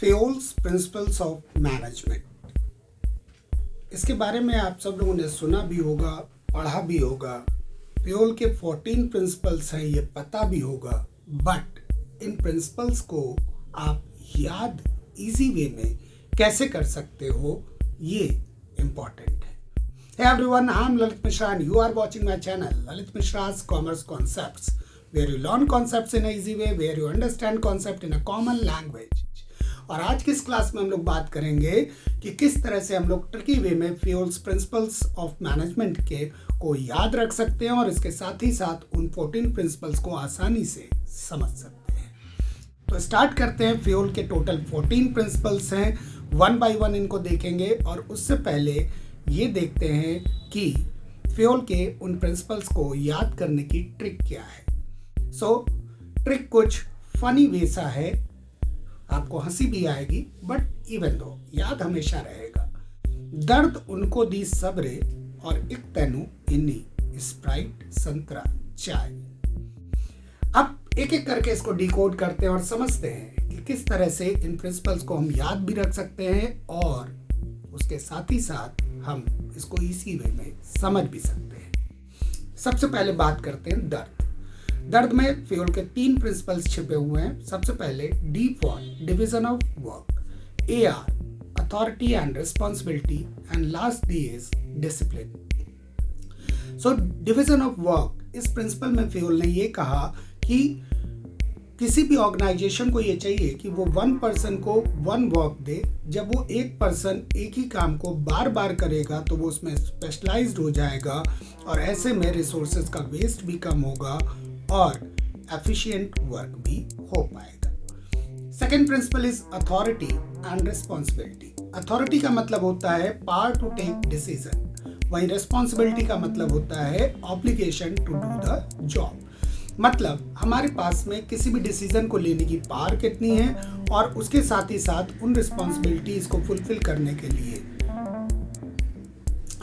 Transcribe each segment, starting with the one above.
फेयोल्स principles of management. इसके बारे में आप सब लोगों ने सुना भी होगा, पढ़ा भी होगा। फेयोल के 14 प्रिंसिपल्स हैं, ये पता भी होगा, बट इन प्रिंसिपल्स को आप याद इजी वे में कैसे कर सकते हो, ये इम्पॉर्टेंट है। Hey everyone, I'm Lalit Mishra and you are watching my channel Lalit Mishra's Commerce Concepts, where you learn concepts in an easy way, where you understand concept in a common language। और आज की इस class में हम लोग बात करेंगे कि किस तरह से हम लोग ट्रिकी वे में फेयोल्स प्रिंसिपल्स ऑफ मैनेजमेंट के को याद रख सकते हैं और इसके साथ ही साथ उन 14 प्रिंसिपल्स को आसानी से समझ सकते हैं। तो स्टार्ट करते हैं। फेयोल के टोटल 14 प्रिंसिपल्स हैं, वन बाय वन इनको देखेंगे और उससे पहले ये देखते हैं कि फेयोल के उन प्रिंसिपल्स को याद करने की ट्रिक क्या है। ट्रिक कुछ फनी वैसा है, आपको हंसी भी आएगी, बट इवन दो याद हमेशा रहेगा। दर्द उनको दी सब्रे और एक तेनु इन्नी स्प्राइट संतरा चाय। अब एक एक करके इसको डिकोड करते हैं और समझते हैं कि किस तरह से इन प्रिंसिपल्स को हम याद भी रख सकते हैं और उसके साथ ही साथ हम इसको इसी वे में समझ भी सकते हैं। सबसे पहले बात करते हैं दर्द में फेयोल के 3 प्रिंसिपल्स छिपे हुए हैं। सबसे पहले D for division of work, A R authority and responsibility and last D is discipline. Division of work, इस प्रिंसिपल में फेयोल ने ये कहा कि किसी भी ऑर्गेनाइजेशन को ये चाहिए कि वो 1 पर्सन को 1 वर्क दे। जब वो एक पर्सन एक ही काम को बार बार करेगा तो वो उसमें स्पेशलाइज्ड हो जाएगा और ऐसे में रिसोर्सेज का वेस्ट भी कम होगा और एफिशिएंट वर्क भी हो पाएगा। Second principle is authority and responsibility. Authority का मतलब होता है पावर टू टेक डिसीजन, वहीं रिस्पॉन्सिबिलिटी का मतलब होता है obligation to do the job. मतलब हमारे पास में किसी भी डिसीजन को लेने की पावर कितनी है और उसके साथ ही साथ उन रिस्पॉन्सिबिलिटीज को फुलफिल करने के लिए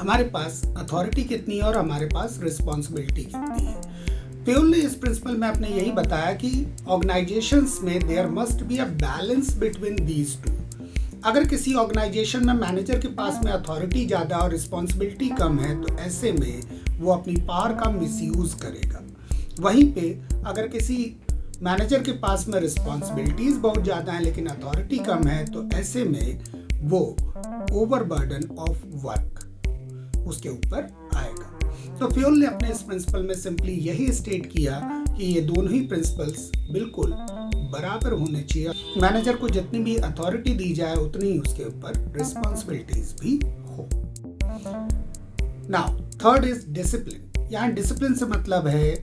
हमारे पास अथॉरिटी कितनी है और हमारे पास रिस्पॉन्सिबिलिटी कितनी है। फेयोल ने इस प्रिंसिपल में आपने यही बताया कि ऑर्गेनाइजेशंस में there must be a balance between these two. अगर किसी ऑर्गेनाइजेशन में मैनेजर के पास में अथॉरिटी ज़्यादा और रिस्पॉन्सिबिलिटी कम है तो ऐसे में वो अपनी पावर का मिसयूज करेगा। वहीं पे अगर किसी मैनेजर के पास में रिस्पॉन्सिबिलिटीज बहुत ज़्यादा है लेकिन अथॉरिटी कम है तो ऐसे में वो ओवरबर्डन ऑफ वर्क उसके ऊपर आएगा। तो फेयोल ने अपने इस प्रिंसिपल में सिंपली यही स्टेट किया कि ये दोनों ही प्रिंसिपल्स बिल्कुल बराबर होने चाहिए। मैनेजर को जितनी भी अथॉरिटी दी जाए उतनी ही उसके ऊपर रिस्पॉन्सिबिलिटीज भी हो। Now third is discipline. यहाँ डिसिप्लिन से मतलब है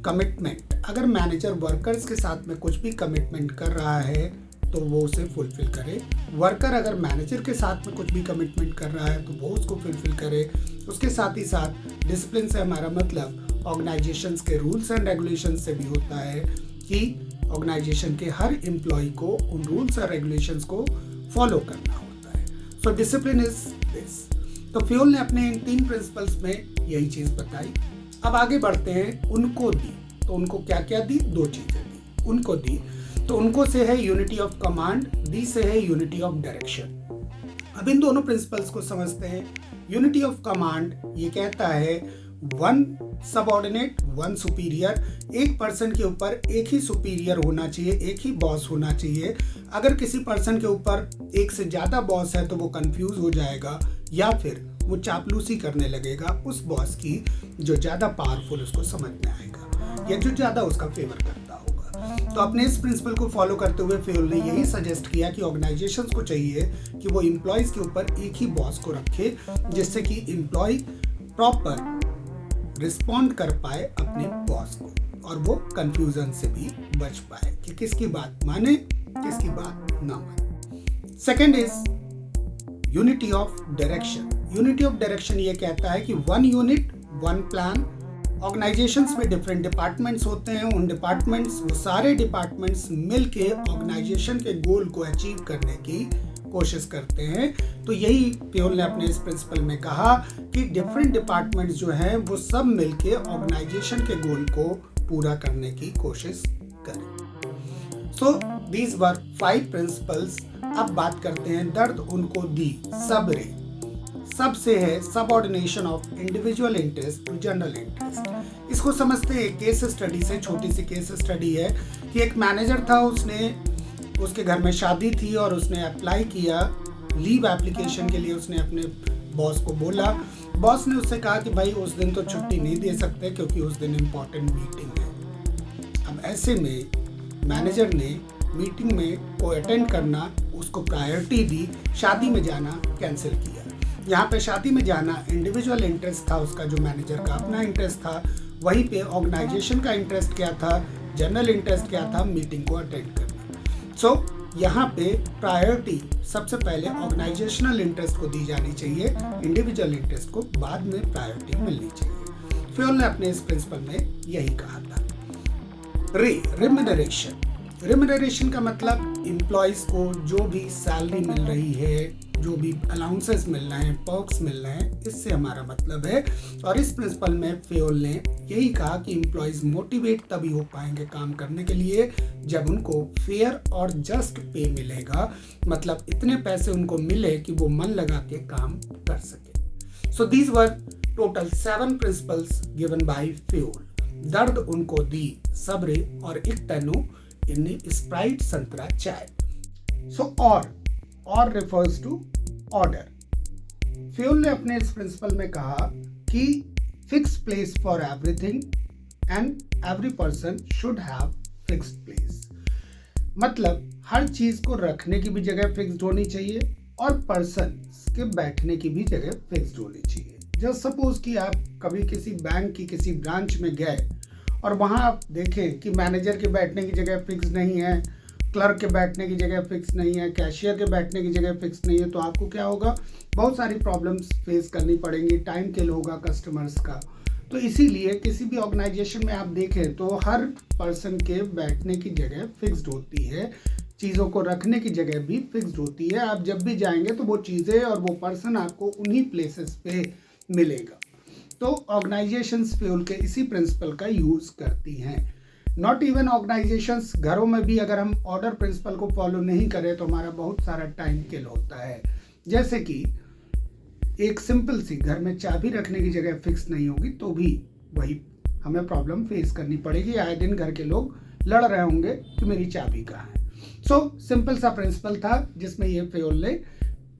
कमिटमेंट। अगर मैनेजर वर्कर्स के साथ में कुछ भी कमिटमेंट कर रहा है तो वो उसे फुलफिल करे। वर्कर अगर मैनेजर के साथ में कुछ भी कमिटमेंट कर रहा है तो वो उसको फुलफिल करे। उसके साथ ही साथ डिसिप्लिन से हमारा मतलब ऑर्गेनाइजेशंस के रूल्स एंड रेगुलेशन से भी होता है कि ऑर्गेनाइजेशन के हर एम्प्लॉय को उन रूल्स और रेगुलेशंस को फॉलो करना होता है। Discipline is this. तो फेयोल ने अपने इन 3 प्रिंसिपल्स में यही चीज़ बताई। अब आगे बढ़ते हैं। उनको दी, तो उनको क्या क्या दी? 2 चीजें दी। उनको दी तो उनको से है यूनिटी ऑफ कमांड, दी से है यूनिटी ऑफ डायरेक्शन। अब इन दोनों प्रिंसिपल्स को समझते हैं। यूनिटी ऑफ कमांड ये कहता है 1 सबऑर्डिनेट 1 सुपीरियर। एक पर्सन के ऊपर एक ही सुपीरियर होना चाहिए, एक ही बॉस होना चाहिए। अगर किसी पर्सन के ऊपर एक से ज़्यादा बॉस है तो वो कंफ्यूज हो जाएगा या फिर वो चापलूसी करने लगेगा उस बॉस की जो ज़्यादा पावरफुल उसको समझ में आएगा या जो ज़्यादा उसका फेवर करता होगा। तो अपने इस प्रिंसिपल को फॉलो करते हुए फेयोल ने यही सजेस्ट किया कि ऑर्गेनाइजेशंस को चाहिए कि वो एम्प्लॉयज़ के ऊपर एक ही बॉस को रखे जिससे कि एम्प्लॉय प्रॉपर रिस्पॉन्ड कर पाए अपने बॉस को और वो कंफ्यूजन से भी बच पाए कि किसकी बात माने किसकी बात ना माने। Second is unity of direction. Unity of direction ये कहता है कि 1 यूनिट 1 प्लान। ऑर्गेनाइजेशंस में डिफरेंट डिपार्टमेंट्स होते हैं, उन डिपार्टमेंट्स वो सारे डिपार्टमेंट्स मिलके ऑर्गेनाइजेशन के गोल को अचीव करने की कोशिश करते हैं। तो यही फेयोल ने अपने इस प्रिंसिपल में कहा कि डिफरेंट डिपार्टमेंट्स जो हैं वो सब मिलके ऑर्गेनाइजेशन के गोल को पूरा करने की कोशिश करें। These were 5 principles. अब बात करते हैं दर्द उनको दी सबरे। सब से है subordination of individual interest to general interest. इसको समझते हैं केस स्टडी से। छोटी सी केस स्टडी है कि एक मैनेजर था, उसके घर में शादी थी और उसने अप्लाई किया लीव एप्लीकेशन के लिए। उसने अपने बॉस को बोला, बॉस ने उससे कहा कि भाई उस दिन तो छुट्टी नहीं दे सकते क्योंकि उस दिन इम्पोर्टेंट मीटिंग है। अब ऐसे में मैनेजर ने मीटिंग में को अटेंड करना उसको प्रायोरिटी दी, शादी में जाना कैंसिल किया। यहाँ पे शादी में जाना इंडिविजुअल इंटरेस्ट था उसका, जो मैनेजर का अपना इंटरेस्ट था। वहीं पे ऑर्गेनाइजेशन का इंटरेस्ट क्या था, जनरल इंटरेस्ट क्या था, मीटिंग को अटेंड करना। सो यहाँ पे प्रायोरिटी सबसे पहले ऑर्गेनाइजेशनल इंटरेस्ट को दी जानी चाहिए, इंडिविजुअल इंटरेस्ट को बाद में प्रायोरिटी मिलनी चाहिए। फ्योल ने अपने इस प्रिंसिपल में यही कहा था। रिम्यूनरेशन। रिम्यूनरेशन का मतलब एम्प्लॉयज को जो भी सैलरी मिल रही है, जो भी अलाउंसेस मिल रहे हैं, पर्क्स मिल रहे हैं, इससे हमारा मतलब है। और इस प्रिंसिपल में फ्योल ने यही कहा कि एम्प्लॉयज मोटिवेट तभी हो पाएंगे काम करने के लिए जब उनको फेयर और जस्ट पे मिलेगा। मतलब इतने पैसे उनको मिले कि वो मन लगा के काम कर सके। So these were total 7 principles given by Fayol. दर्द उनको दी सबरे और एक तनु इन्हें स्प्राइट संतरा चाय। सो और refers to order। फ्योल ने अपने इस प्रिंसिपल में कहा कि fix place for everything and every person should have fixed place. मतलब हर चीज को रखने की भी जगह फिक्स्ड होनी चाहिए और पर्सन के बैठने की भी जगह फिक्स्ड होनी चाहिए। जस्ट सपोज कि आप कभी किसी बैंक की किसी ब्रांच में गए और वहां आप देखें कि मैनेजर के बैठने की जगह फिक्स नहीं है, क्लर्क के बैठने की जगह फिक्स नहीं है, कैशियर के बैठने की जगह फिक्स नहीं है, तो आपको क्या होगा, बहुत सारी प्रॉब्लम्स फेस करनी पड़ेंगी, टाइम किल होगा कस्टमर्स का। तो इसीलिए किसी भी ऑर्गेनाइजेशन में आप देखें तो हर पर्सन के बैठने की जगह फिक्स्ड होती है, चीज़ों को रखने की जगह भी फिक्स्ड होती है। आप जब भी जाएंगे तो वो चीज़ें और वो पर्सन आपको उन्हीं प्लेसेस पे मिलेगा। तो ऑर्गेनाइजेशंस फ्यूल के इसी प्रिंसिपल का यूज़ करती हैं। नॉट इवन ऑर्गेनाइजेशंस, घरों में भी अगर हम ऑर्डर प्रिंसिपल को फॉलो नहीं करें तो हमारा बहुत सारा टाइम किल होता है। जैसे कि एक सिंपल सी घर में चाबी रखने की जगह फिक्स नहीं होगी तो भी वही हमें प्रॉब्लम फेस करनी पड़ेगी। आए दिन घर के लोग लड़ रहे होंगे कि मेरी चाबी कहाँ है। सो सिंपल सा प्रिंसिपल था जिसमें ये फ्योल ने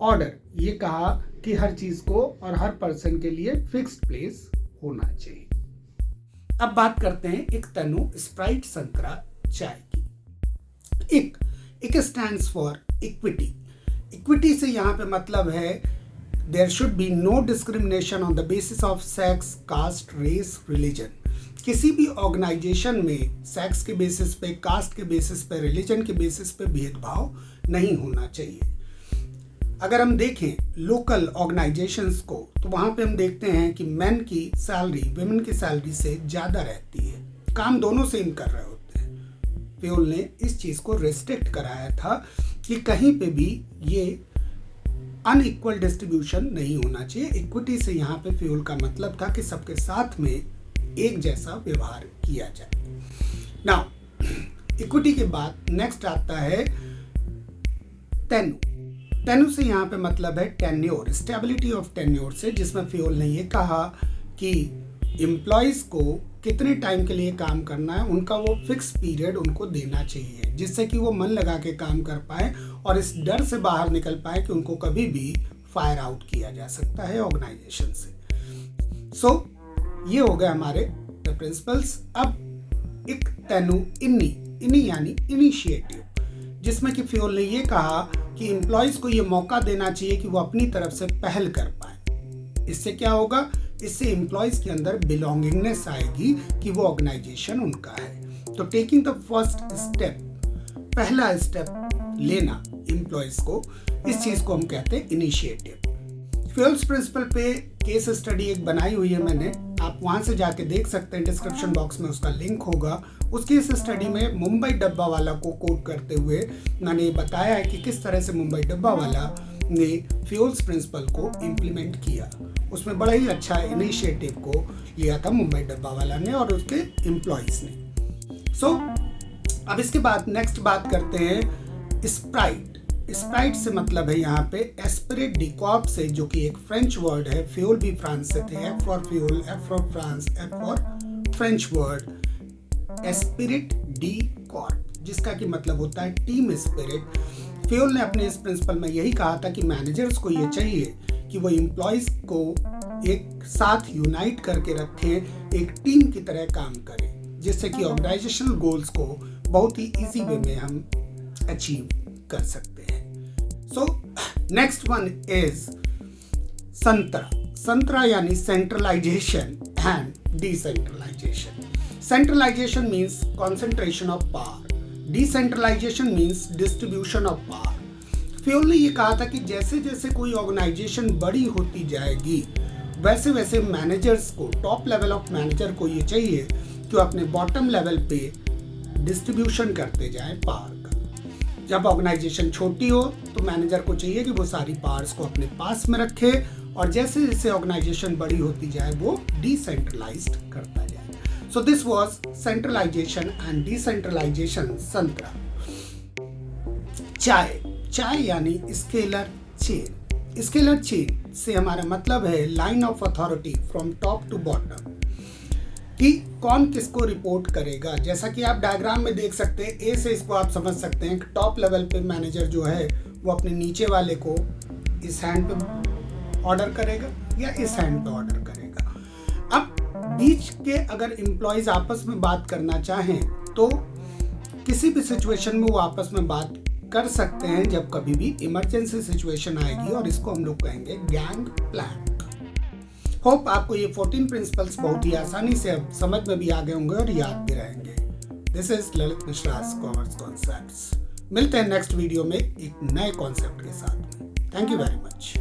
ऑर्डर ये कहा कि हर चीज को और हर पर्सन के लिए फिक्स्ड प्लेस होना चाहिए। अब बात करते हैं एक तनु स्प्राइट संतरा चाय की। एक स्टैंड्स फॉर इक्विटी। इक्विटी से यहाँ पे मतलब है there should be no discrimination on the basis of sex, caste, race, religion. किसी भी ऑर्गेनाइजेशन में सेक्स के बेसिस पे, कास्ट के बेसिस पे, रिलीजन के बेसिस पे भेदभाव नहीं होना चाहिए। अगर हम देखें लोकल ऑर्गेनाइजेशंस को तो वहाँ पे हम देखते हैं कि मेन की सैलरी विमेन की सैलरी से ज़्यादा रहती है, काम दोनों सेम कर रहे होते हैं। फ्योल ने इस चीज़ को रिस्ट्रिक्ट कराया था कि कहीं पे भी ये अनइक्वल डिस्ट्रीब्यूशन नहीं होना चाहिए। इक्विटी से यहाँ पे फ्योल का मतलब था कि सबके साथ में एक जैसा व्यवहार किया जाए। नाउ इक्विटी के बाद नेक्स्ट आता है टेन्यू। टेन्यू से यहाँ पे मतलब है टेन्योर, स्टेबिलिटी ऑफ टेन्योर से, जिसमें फ्योल ने ये कहा कि एम्प्लॉयज़ को कितने टाइम के लिए काम करना है, उनका वो फिक्स पीरियड उनको देना चाहिए जिससे कि वो मन लगा के काम कर पाए और इस डर से बाहर निकल पाए कि उनको कभी भी फायर आउट किया जा सकता है ऑर्गेनाइजेशन से। सो ये हो गए हमारे प्रिंसिपल्स। अब एक टेन्यू इन्नी यानी इनिशिएटिव, जिसमें कि फ्योल ने ये कहा कि एम्प्लॉयज़ को ये मौका देना चाहिए कि वो अपनी तरफ से पहल कर पाए। इससे क्या होगा, इससे एम्प्लॉयज़ के अंदर बिलोंगिंगनेस आएगी कि वो ऑर्गेनाइजेशन उनका है। तो टेकिंग द फर्स्ट स्टेप, पहला स्टेप लेना एम्प्लॉयज़ को, इस चीज़ को हम कहते हैं इनिशिएटिव। फ्योल्स प्रिंसिपल पे केस स्टडी एक बनाई हुई है मैंने, आप वहाँ से जाके देख सकते हैं, डिस्क्रिप्शन बॉक्स में उसका लिंक होगा। उसकी इस स्टडी में मुंबई डब्बा वाला को कोट करते हुए मैंने बताया है कि किस तरह से मुंबई डब्बा वाला ने फ्योल्स प्रिंसिपल को इम्प्लीमेंट किया। उसमें बड़ा ही अच्छा इनिशिएटिव को लिया था मुंबई डब्बा वाला ने और उसके एम्प्लॉयज़ ने। सो अब इसके बाद नेक्स्ट बात करते हैं स्प्राइट। स्प्राइट से मतलब है यहाँ पे एस्पिरिट डी कॉर्प से, जो कि एक फ्रेंच वर्ड है। फ्यूल भी फ्रांस से थे, F for fuel, F for France, F for French word Spirit D Corp, जिसका कि मतलब होता है टीम स्पिरिट। फ्यूल ने अपने इस प्रिंसिपल में यही कहा था कि मैनेजर्स को ये चाहिए कि वो एम्प्लॉयज को एक साथ यूनाइट करके रखें, एक टीम की तरह काम करें, जिससे कि ऑर्गेनाइजेशनल गोल्स को बहुत ही इजी वे में हम अचीव कर सकते हैं। सो नेक्स्ट वन इज संतरा। संतरा यानी centralisation and decentralisation. Centralisation means concentration of power, decentralisation means distribution of power. Fayol ने ये कहा था कि जैसे जैसे कोई ऑर्गेनाइजेशन बड़ी होती जाएगी, वैसे वैसे मैनेजर्स को, टॉप लेवल ऑफ मैनेजर को ये चाहिए कि वो अपने बॉटम लेवल पे डिस्ट्रीब्यूशन करते जाएं पावर का। जब ऑर्गेनाइजेशन छोटी हो तो मैनेजर को चाहिए कि वो सारी पावर्स को अपने पास में रखे, और जैसे जैसे ऑर्गेनाइजेशन बड़ी होती जाए वो डिसेंट्रलाइज्ड करता जाए। So this was centralisation and decentralisation संतरा। चाय यानी स्केलर चेन। स्केलर चेन से हमारा मतलब है line of authority from top to bottom, कि कौन किसको रिपोर्ट करेगा। जैसा कि आप डायग्राम में देख सकते हैं, ए से इसको आप समझ सकते हैं कि टॉप लेवल पे मैनेजर जो है वो अपने नीचे वाले को इस हैंड पे ऑर्डर करेगा या इस हैंड पे ऑर्डर करेगा। अब बीच के अगर एम्प्लॉयज आपस में बात करना चाहें तो किसी भी सिचुएशन में वो आपस में बात कर सकते हैं जब कभी भी इमरजेंसी सिचुएशन आएगी, और इसको हम लोग कहेंगे गैंग प्लान। होप आपको ये 14 प्रिंसिपल्स बहुत ही आसानी से अब समझ में भी आ गए होंगे और याद भी रहेंगे। This is Lalit Mishra commerce concepts. मिलते हैं नेक्स्ट वीडियो में एक नए कॉन्सेप्ट के साथ। Thank you very much.